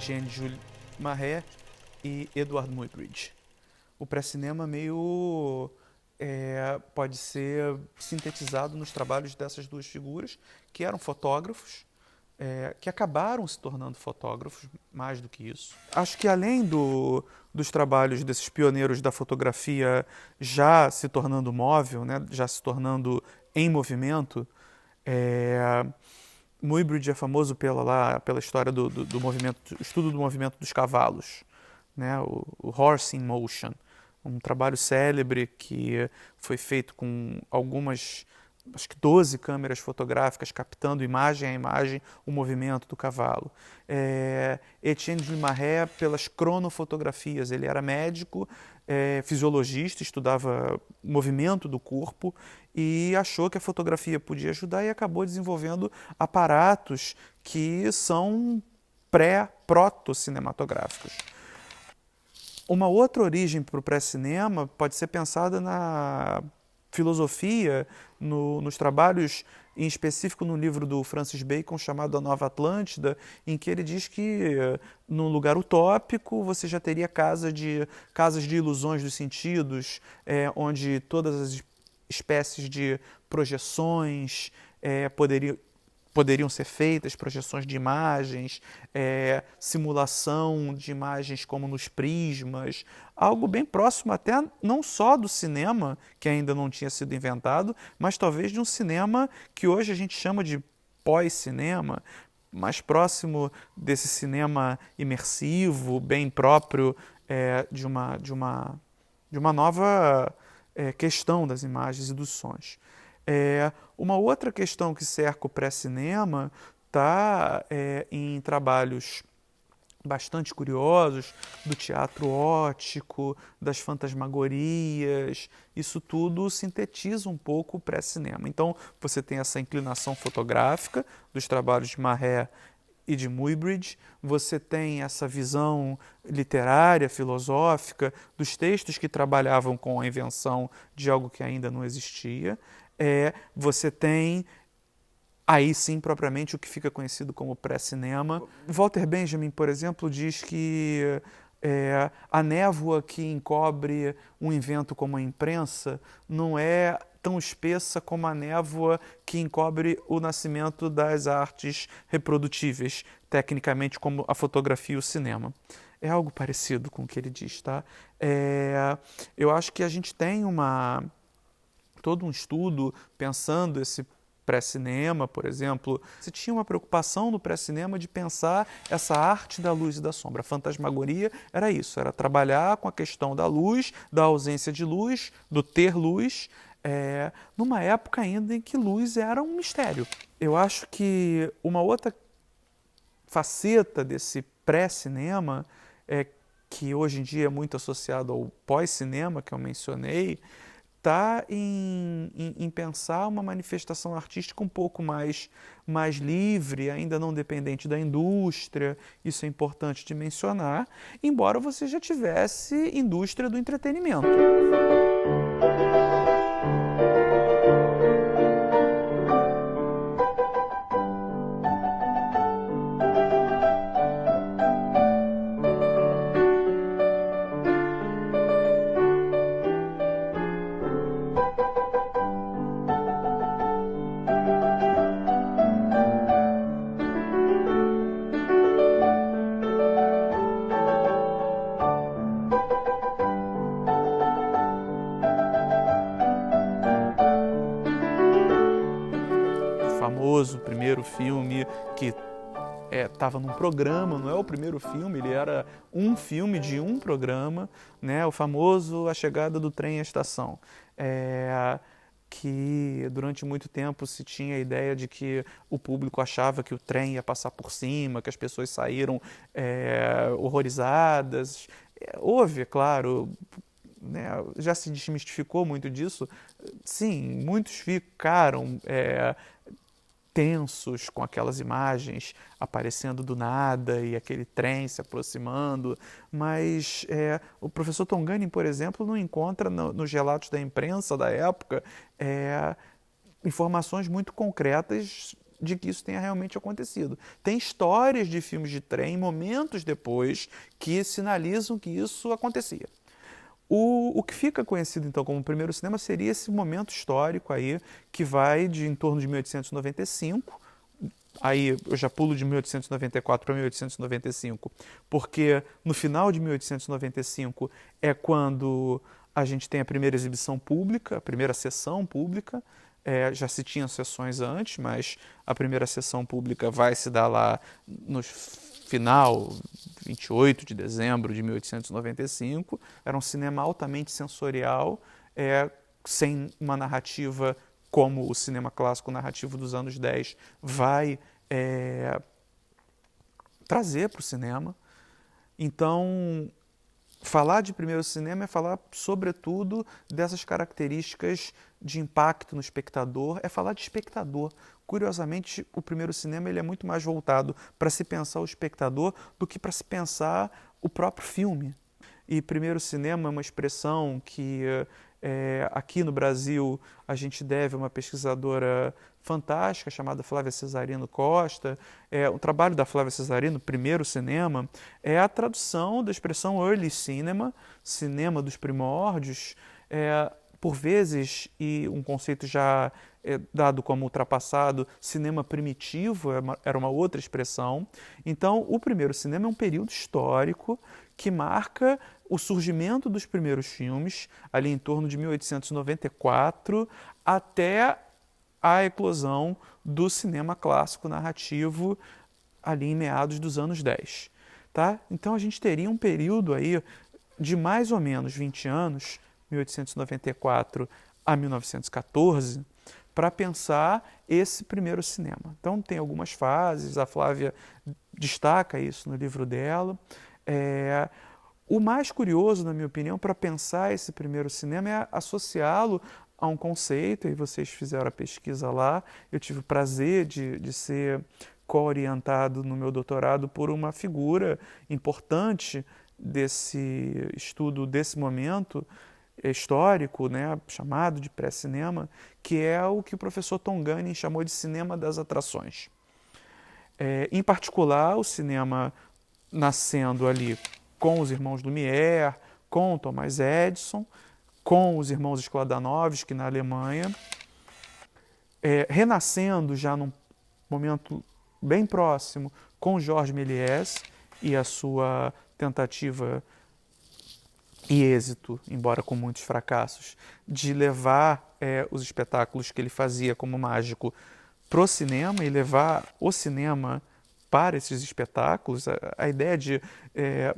Etienne-Jules Marais e Edward Muybridge. O pré-cinema meio pode ser sintetizado nos trabalhos dessas duas figuras, que eram fotógrafos, que acabaram se tornando fotógrafos, mais do que isso. Acho que além dos trabalhos desses pioneiros da fotografia já se tornando móvel, né, já se tornando em movimento, Muybridge é famoso pela história do movimento, estudo do movimento dos cavalos, né, o Horse in Motion, um trabalho célebre que foi feito com algumas, acho que 12 câmeras fotográficas captando imagem a imagem o movimento do cavalo. Etienne-Jules Marais pelas cronofotografias, ele era médico, fisiologista, estudava o movimento do corpo e achou que a fotografia podia ajudar e acabou desenvolvendo aparatos que são proto-cinematográficos. Uma outra origem para o pré-cinema pode ser pensada na filosofia, nos trabalhos, em específico no livro do Francis Bacon chamado A Nova Atlântida, em que ele diz que num lugar utópico você já teria casas de ilusões dos sentidos, onde todas as espécies de projeções poderiam ser feitas, projeções de imagens, simulação de imagens como nos prismas, algo bem próximo até não só do cinema, que ainda não tinha sido inventado, mas talvez de um cinema que hoje a gente chama de pós-cinema, mais próximo desse cinema imersivo, bem próprio de uma nova questão das imagens e dos sons. Uma outra questão que cerca o pré-cinema está em trabalhos bastante curiosos do teatro óptico, das fantasmagorias. Isso tudo sintetiza um pouco o pré-cinema. Então, você tem essa inclinação fotográfica dos trabalhos de Marais e de Muybridge, você tem essa visão literária, filosófica, dos textos que trabalhavam com a invenção de algo que ainda não existia. Você tem, aí sim, propriamente, o que fica conhecido como pré-cinema. Walter Benjamin, por exemplo, diz que a névoa que encobre um invento como a imprensa não é tão espessa como a névoa que encobre o nascimento das artes reprodutíveis, tecnicamente como a fotografia e o cinema. É algo parecido com o que ele diz, tá? Eu acho que a gente tem todo um estudo pensando esse pré-cinema, por exemplo. Você tinha uma preocupação no pré-cinema de pensar essa arte da luz e da sombra. A fantasmagoria era isso, era trabalhar com a questão da luz, da ausência de luz, do ter luz, numa época ainda em que luz era um mistério. Eu acho que uma outra faceta desse pré-cinema, que hoje em dia é muito associado ao pós-cinema, que eu mencionei, está em pensar uma manifestação artística um pouco mais livre, ainda não dependente da indústria, isso é importante de mencionar, embora você já tivesse indústria do entretenimento. Famoso primeiro filme que estava num programa, não é o primeiro filme, ele era um filme de um programa, né, o famoso A Chegada do Trem à Estação, que durante muito tempo se tinha a ideia de que o público achava que o trem ia passar por cima, que as pessoas saíram horrorizadas. Houve, é claro, né, já se desmistificou muito disso. Sim, muitos ficaram tensos com aquelas imagens aparecendo do nada e aquele trem se aproximando, mas o professor Tongani, por exemplo, não encontra nos relatos da imprensa da época informações muito concretas de que isso tenha realmente acontecido. Tem histórias de filmes de trem, momentos depois, que sinalizam que isso acontecia. O que fica conhecido, então, como o primeiro cinema seria esse momento histórico aí, que vai de em torno de 1895, aí eu já pulo de 1894 para 1895, porque no final de 1895 é quando a gente tem a primeira exibição pública, a primeira sessão pública. Já se tinham sessões antes, mas a primeira sessão pública vai se dar lá no final, 28 de dezembro de 1895. Era um cinema altamente sensorial, sem uma narrativa como o cinema clássico narrativo dos anos 10 vai trazer para o cinema. Então, falar de primeiro cinema é falar, sobretudo, dessas características de impacto no espectador, é falar de espectador. Curiosamente, o primeiro cinema ele é muito mais voltado para se pensar o espectador do que para se pensar o próprio filme. E primeiro cinema é uma expressão que aqui no Brasil a gente deve a uma pesquisadora fantástica chamada Flávia Cesarino Costa. O trabalho da Flávia Cesarino, Primeiro Cinema, é a tradução da expressão early cinema, cinema dos primórdios, por vezes, e um conceito já dado como ultrapassado, cinema primitivo era uma outra expressão. Então, o primeiro cinema é um período histórico que marca o surgimento dos primeiros filmes, ali em torno de 1894, até a eclosão do cinema clássico narrativo, ali em meados dos anos 10. Tá? Então a gente teria um período aí de mais ou menos 20 anos, 1894 a 1914, para pensar esse primeiro cinema. Então tem algumas fases, a Flávia destaca isso no livro dela. O mais curioso, na minha opinião, para pensar esse primeiro cinema é associá-lo a um conceito, e vocês fizeram a pesquisa lá, eu tive o prazer de ser co-orientado no meu doutorado por uma figura importante desse estudo, desse momento histórico, né, chamado de pré-cinema, que é o que o professor Tom Gunning chamou de cinema das atrações. Em particular, o cinema nascendo ali com os irmãos Lumière, com Thomas Edison, com os irmãos Skladanovsky na Alemanha, renascendo já num momento bem próximo com Georges Méliès e a sua tentativa e êxito, embora com muitos fracassos, de levar os espetáculos que ele fazia como mágico para o cinema e levar o cinema para esses espetáculos. A ideia de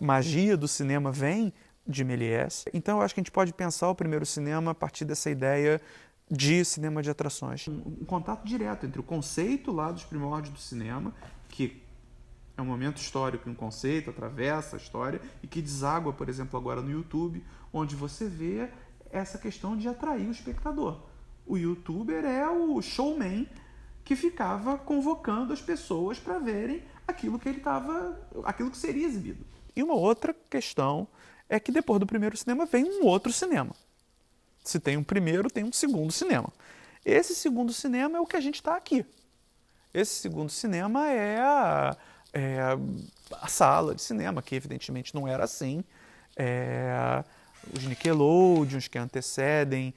magia do cinema vem de Méliès. Então eu acho que a gente pode pensar o primeiro cinema a partir dessa ideia de cinema de atrações. Um contato direto entre o conceito lá dos primórdios do cinema, que é um momento histórico e um conceito, atravessa a história, e que deságua, por exemplo, agora no YouTube, onde você vê essa questão de atrair o espectador. O youtuber é o showman que ficava convocando as pessoas para verem aquilo que seria exibido. E uma outra questão é que depois do primeiro cinema vem um outro cinema. Se tem um primeiro, tem um segundo cinema. Esse segundo cinema é o que a gente está aqui. Esse segundo cinema é a sala de cinema, que evidentemente não era assim. Os Nickelodeons que antecedem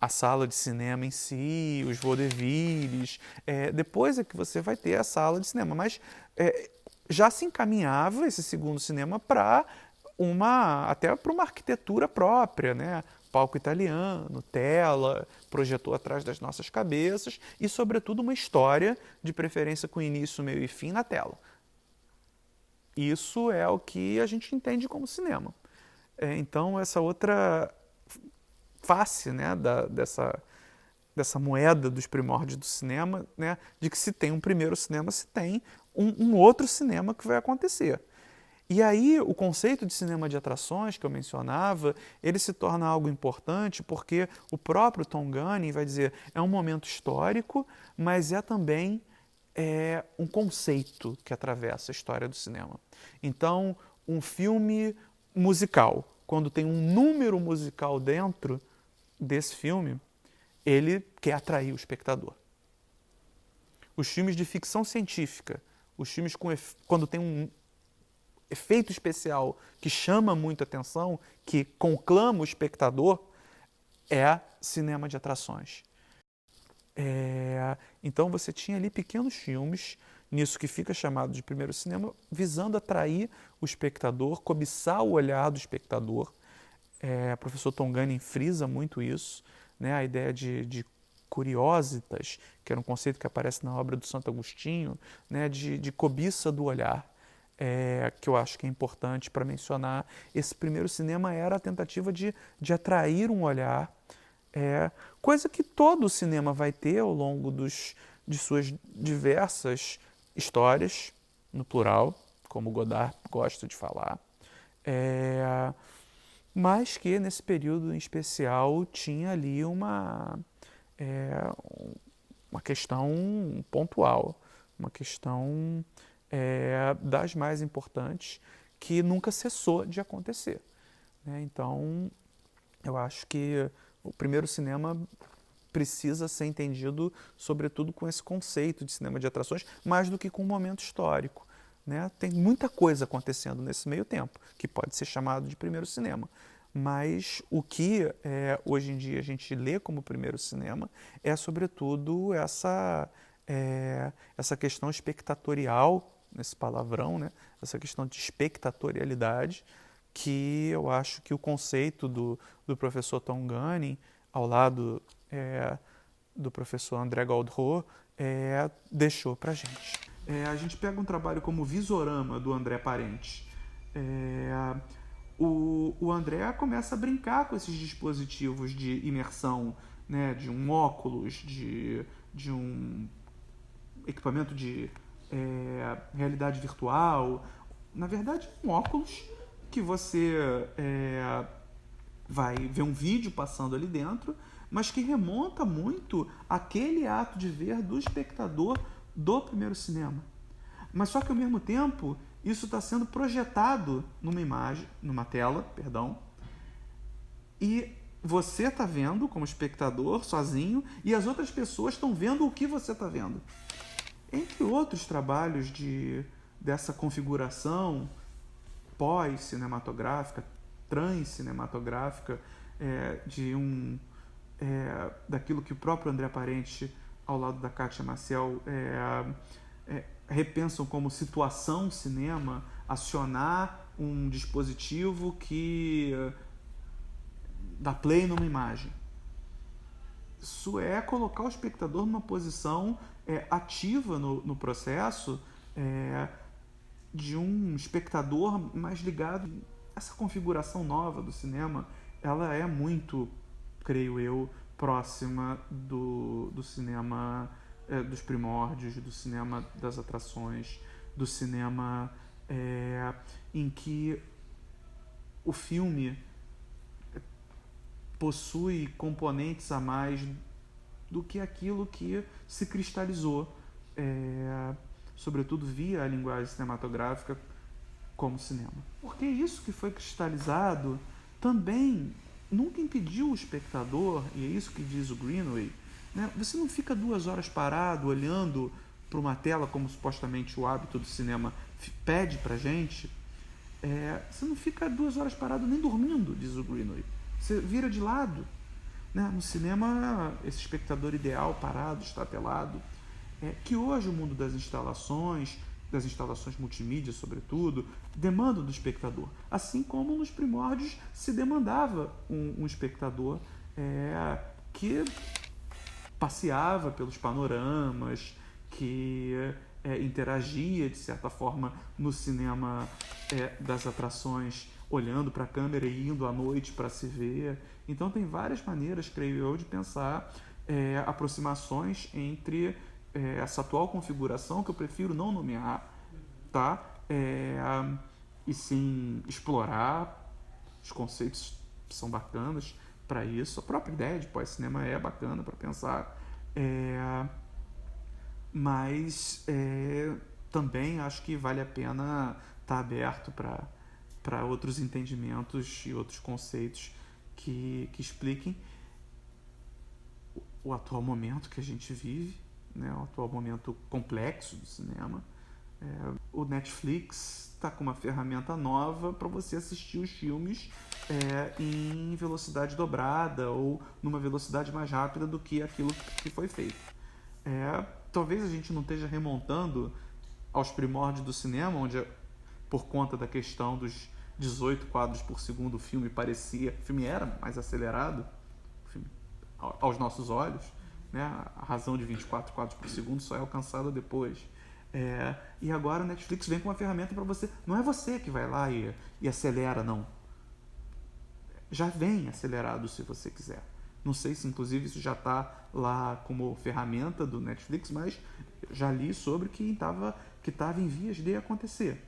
a sala de cinema em si, os vaudevilles. Depois é que você vai ter a sala de cinema. Mas já se encaminhava esse segundo cinema até para uma arquitetura própria, né? Palco italiano, tela, projetor atrás das nossas cabeças e, sobretudo, uma história, de preferência com início, meio e fim, na tela. Isso é o que a gente entende como cinema. Então, essa outra face, né, dessa moeda dos primórdios do cinema, né, de que se tem um primeiro cinema, se tem um outro cinema que vai acontecer. E aí o conceito de cinema de atrações que eu mencionava, ele se torna algo importante porque o próprio Tom Gunning vai dizer é um momento histórico, mas é também um conceito que atravessa a história do cinema. Então, um filme musical, quando tem um número musical dentro desse filme, ele quer atrair o espectador. os filmes de ficção científica, os filmes quando tem um efeito especial que chama muito a atenção, que conclama o espectador, é cinema de atrações. Então você tinha ali pequenos filmes, nisso que fica chamado de primeiro cinema, visando atrair o espectador, cobiçar o olhar do espectador. O professor Tongani frisa muito isso, né? A ideia de curiositas, que era um conceito que aparece na obra do Santo Agostinho, né? de cobiça do olhar, que eu acho que é importante para mencionar. Esse primeiro cinema era a tentativa de atrair um olhar, coisa que todo o cinema vai ter ao longo de suas diversas histórias, no plural, como Godard gosta de falar, mas que nesse período em especial tinha ali uma questão pontual, uma questão das mais importantes, que nunca cessou de acontecer, né? Então, eu acho que o primeiro cinema precisa ser entendido, sobretudo, com esse conceito de cinema de atrações, mais do que com um momento histórico, né? Tem muita coisa acontecendo nesse meio tempo, que pode ser chamado de primeiro cinema. Mas o que hoje em dia a gente lê como primeiro cinema é, sobretudo, essa questão espectatorial, nesse palavrão, né? Essa questão de espectatorialidade, que eu acho que o conceito do professor Tongani, ao lado do professor André Gaudreau, deixou para a gente. A gente pega um trabalho como Visorama, do André Parente. O André começa a brincar com esses dispositivos de imersão, né, de um óculos, de um equipamento de realidade virtual. Na verdade, um óculos que você vai ver um vídeo passando ali dentro, mas que remonta muito aquele ato de ver do espectador do primeiro cinema. Mas só que ao mesmo tempo, isso está sendo projetado numa tela, perdão, e você está vendo como espectador, sozinho, e as outras pessoas estão vendo o que você está vendo. Entre outros trabalhos dessa configuração pós-cinematográfica, trans-cinematográfica, daquilo que o próprio André Parente, ao lado da Kátia Maciel, repensam como situação cinema, acionar um dispositivo que dá play numa imagem. Isso é colocar o espectador numa posição ativa no processo, de um espectador mais ligado. Essa configuração nova do cinema, ela é muito, creio eu, próxima do cinema dos primórdios, do cinema das atrações, do cinema em que o filme possui componentes a mais do que aquilo que se cristalizou, sobretudo via a linguagem cinematográfica, como cinema. Porque isso que foi cristalizado também nunca impediu o espectador, e é isso que diz o Greenaway, né? Você não fica 2 horas parado olhando para uma tela, como supostamente o hábito do cinema pede pra gente. Você não fica 2 horas parado nem dormindo, diz o Greenaway. Você vira de lado, né? No cinema, esse espectador ideal, parado, estatelado, que hoje o mundo das instalações multimídia, sobretudo, demanda do espectador. Assim como nos primórdios se demandava um espectador que passeava pelos panoramas, que interagia, de certa forma, no cinema das atrações, olhando para a câmera e indo à noite para se ver. Então tem várias maneiras, creio eu, de pensar aproximações entre essa atual configuração, que eu prefiro não nomear, tá? E sim explorar. Os conceitos são bacanas para isso. A própria ideia de pós-cinema é bacana para pensar. Mas também acho que vale a pena estar aberto para outros entendimentos e outros conceitos que expliquem o atual momento que a gente vive, né, o atual momento complexo do cinema. O Netflix está com uma ferramenta nova para você assistir os filmes em velocidade dobrada ou numa velocidade mais rápida do que aquilo que foi feito. Talvez a gente não esteja remontando aos primórdios do cinema, onde, por conta da questão dos 18 quadros por segundo, o filme era mais acelerado, aos nossos olhos, né? A razão de 24 quadros por segundo só é alcançada depois. E agora o Netflix vem com uma ferramenta para você. Não é você que vai lá e acelera, não. Já vem acelerado se você quiser. Não sei se inclusive isso já está lá como ferramenta do Netflix, mas já li sobre que estava em vias de acontecer.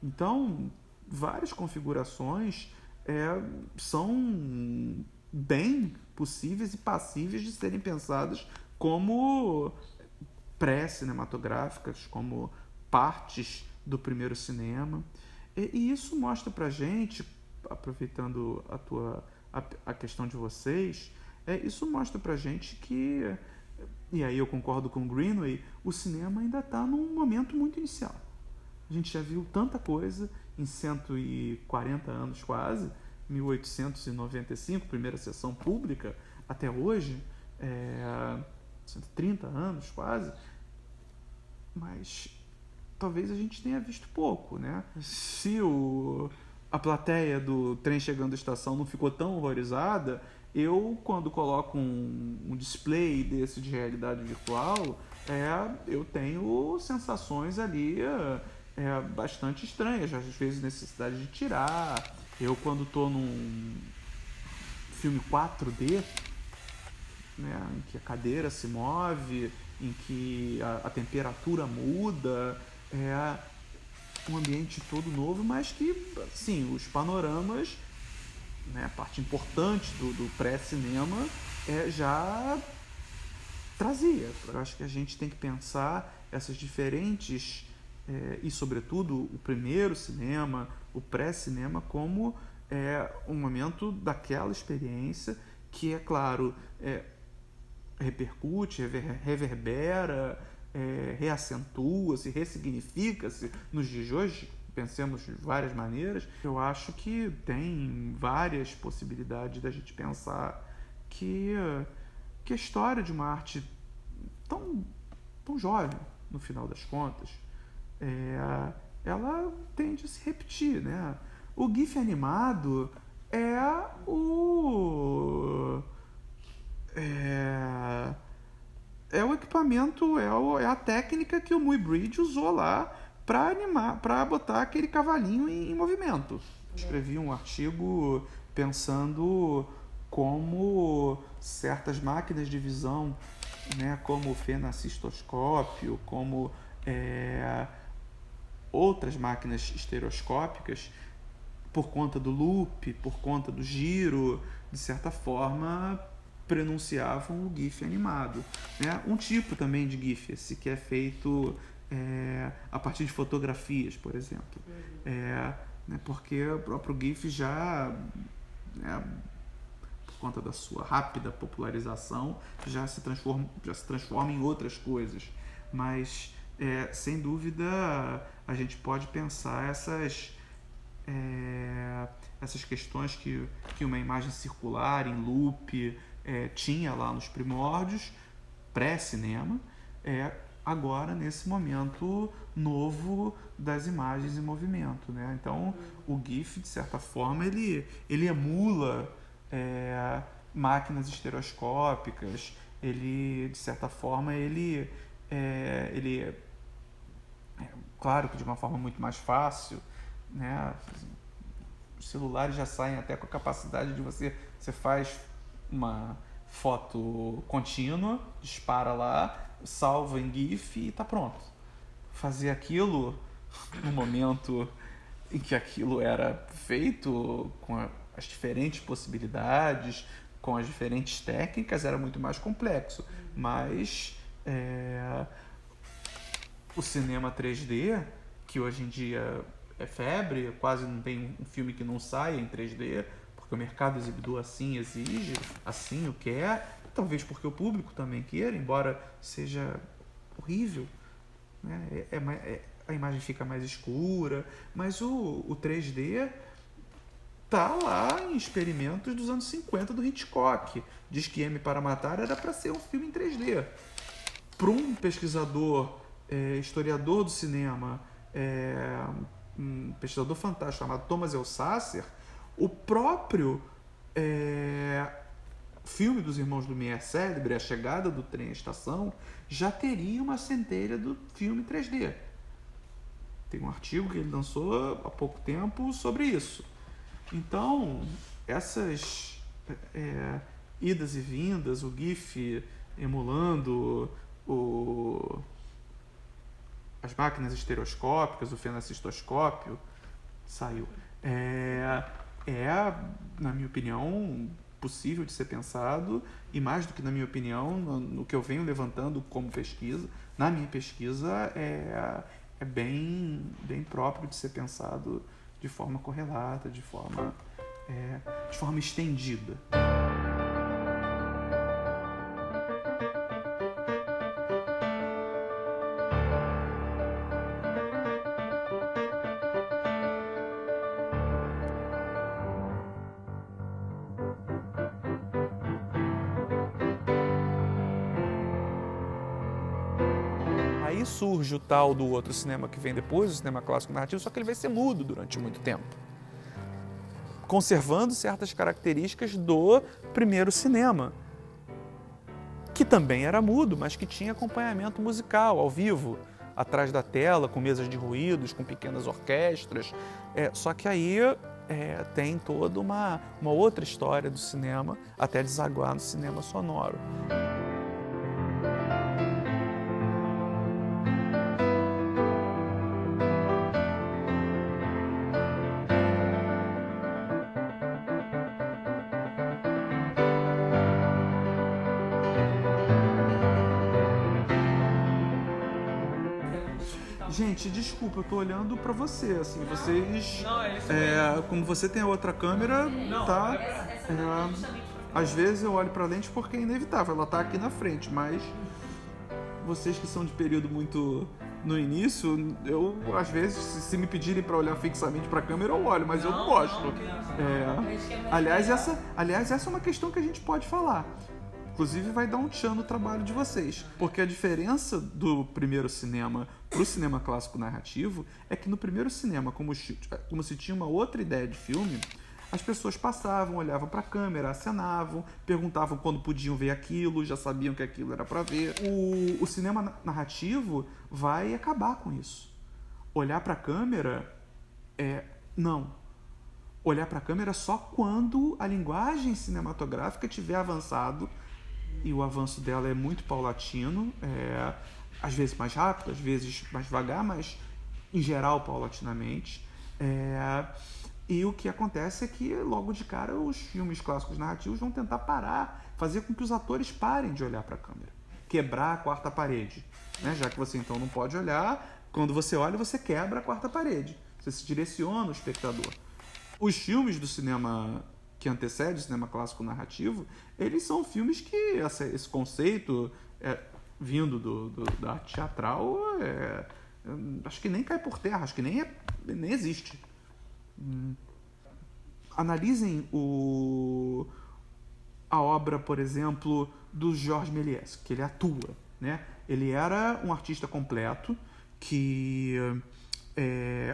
Então, várias configurações são bem possíveis e passíveis de serem pensadas como pré-cinematográficas, como partes do primeiro cinema. E isso mostra pra gente, aproveitando a questão de vocês, isso mostra pra gente que, e aí eu concordo com o Greenway, o cinema ainda está num momento muito inicial. A gente já viu tanta coisa em 140 anos quase, 1895, primeira sessão pública, até hoje, 130 anos quase, mas talvez a gente tenha visto pouco, né? Se a plateia do Trem Chegando à Estação não ficou tão horrorizada, eu, quando coloco um display desse de realidade virtual, eu tenho sensações ali bastante estranhas, às vezes necessidade de tirar. Eu, quando estou num filme 4D, né, em que a cadeira se move, em que a temperatura muda, um ambiente todo novo, mas que, sim, os panoramas, né, a parte importante do pré-cinema já trazia. Eu acho que a gente tem que pensar essas diferentes, e sobretudo o primeiro cinema, o pré-cinema, como um momento daquela experiência que, é claro, repercute, reverbera, reacentua-se, ressignifica-se nos dias de hoje. Pensemos de várias maneiras. Eu acho que tem várias possibilidades da gente pensar que a história de uma arte tão jovem, no final das contas, ela tende a se repetir, né? O GIF animado é o equipamento, é a técnica que o Muybridge usou lá para animar, para botar aquele cavalinho em movimento. Escrevi um artigo pensando como certas máquinas de visão, né, como o fenacistoscópio, como outras máquinas estereoscópicas, por conta do loop, por conta do giro, de certa forma prenunciavam o GIF animado, né? Um tipo também de GIF, esse que é feito a partir de fotografias, por exemplo. Né, porque o próprio GIF já, né, por conta da sua rápida popularização, já se transforma em outras coisas. Mas, sem dúvida, a gente pode pensar essas questões que uma imagem circular, em loop, tinha lá nos primórdios, pré-cinema, agora nesse momento novo das imagens em movimento, né? Então, o GIF, de certa forma, ele emula máquinas estereoscópicas, ele, de certa forma, claro que de uma forma muito mais fácil, né? Os celulares já saem até com a capacidade de você faz uma foto contínua, dispara lá, salva em GIF e está pronto. Fazer aquilo no momento em que aquilo era feito, com as diferentes possibilidades, com as diferentes técnicas, era muito mais complexo. Mas o cinema 3D, que hoje em dia é febre, quase não tem um filme que não saia em 3D, porque o mercado exibidor assim exige, assim o quer, talvez porque o público também queira, embora seja horrível, né? A imagem fica mais escura, mas o 3D tá lá em experimentos dos anos 50 do Hitchcock. Diz que M para Matar era para ser um filme em 3D. Para um pesquisador, historiador do cinema, um pesquisador fantástico chamado Thomas Elsasser, o próprio filme dos Irmãos Lumière célebre, A Chegada do Trem à Estação, já teria uma centelha do filme 3D. Tem um artigo que ele lançou há pouco tempo sobre isso. Então, essas idas e vindas, o GIF emulando as máquinas estereoscópicas, o fenacistoscópio, saiu. Na minha opinião, possível de ser pensado, e mais do que na minha opinião, no que eu venho levantando como pesquisa, na minha pesquisa, é bem próprio de ser pensado de forma correlata, de forma estendida. Aí surge o tal do outro cinema que vem depois, o cinema clássico narrativo, só que ele vai ser mudo durante muito tempo, conservando certas características do primeiro cinema, que também era mudo, mas que tinha acompanhamento musical, ao vivo, atrás da tela, com mesas de ruídos, com pequenas orquestras. Só que aí tem toda uma outra história do cinema, até desaguar no cinema sonoro. Gente, desculpa, eu tô olhando pra você, assim, vocês... como você tem a outra câmera, tá? Às vezes eu olho pra lente porque é inevitável, ela tá aqui na frente, mas vocês que são de período muito no início, eu, às vezes, se me pedirem pra olhar fixamente pra câmera, eu olho, mas eu não gosto. Aliás, essa é uma questão que a gente pode falar. Inclusive vai dar um tchan no trabalho de vocês, porque a diferença do primeiro cinema para o cinema clássico narrativo é que no primeiro cinema, como se tinha uma outra ideia de filme, as pessoas passavam, olhavam para a câmera, acenavam, perguntavam quando podiam ver aquilo, já sabiam que aquilo era para ver. O cinema narrativo vai acabar com isso. Olhar para a câmera não. Olhar para a câmera só quando a linguagem cinematográfica tiver avançado, e o avanço dela é muito paulatino, às vezes mais rápido, às vezes mais devagar, mas em geral paulatinamente. E o que acontece é que logo de cara os filmes clássicos narrativos vão tentar parar, fazer com que os atores parem de olhar para a câmera, quebrar a quarta parede, né? Já que você então não pode olhar, quando você olha você quebra a quarta parede, você se direciona o espectador. Os filmes do cinema que antecede o cinema clássico narrativo, eles são filmes que esse conceito vindo da arte teatral acho que nem cai por terra, acho que nem existe. Analisem a obra, por exemplo, do Georges Méliès, que ele atua, né? Ele era um artista completo que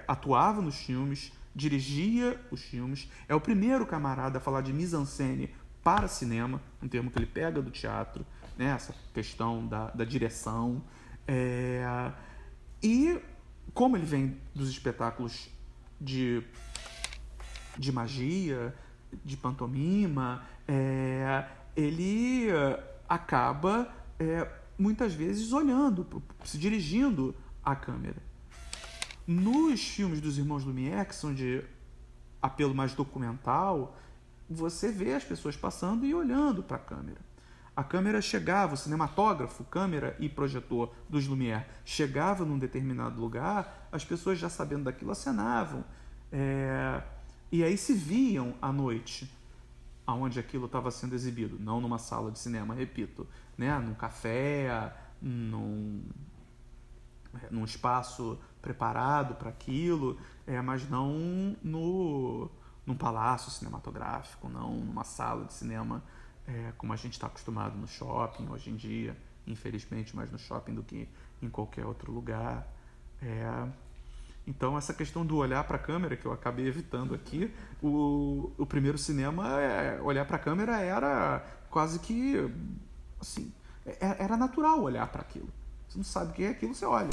atuava nos filmes, dirigia os filmes, é o primeiro camarada a falar de mise-en-scène para cinema, um termo que ele pega do teatro, né? Essa questão da direção. E como ele vem dos espetáculos de magia, de pantomima, ele acaba muitas vezes olhando, se dirigindo à câmera. Nos filmes dos Irmãos Lumière, que são de apelo mais documental, você vê as pessoas passando e olhando para a câmera. A câmera chegava, o cinematógrafo, câmera e projetor dos Lumière, chegava num determinado lugar, as pessoas já sabendo daquilo acenavam, e aí se viam à noite. aonde aquilo estava sendo exibido, não numa sala de cinema, repito, né? Num café, num espaço preparado para aquilo, mas não num palácio cinematográfico, não numa sala de cinema como a gente está acostumado no shopping hoje em dia, infelizmente mais no shopping do que em qualquer outro lugar. Então essa questão do olhar para a câmera, que eu acabei evitando aqui, o primeiro cinema, olhar para a câmera era quase que, assim, era natural olhar para aquilo. Você não sabe o que é aquilo, você olha.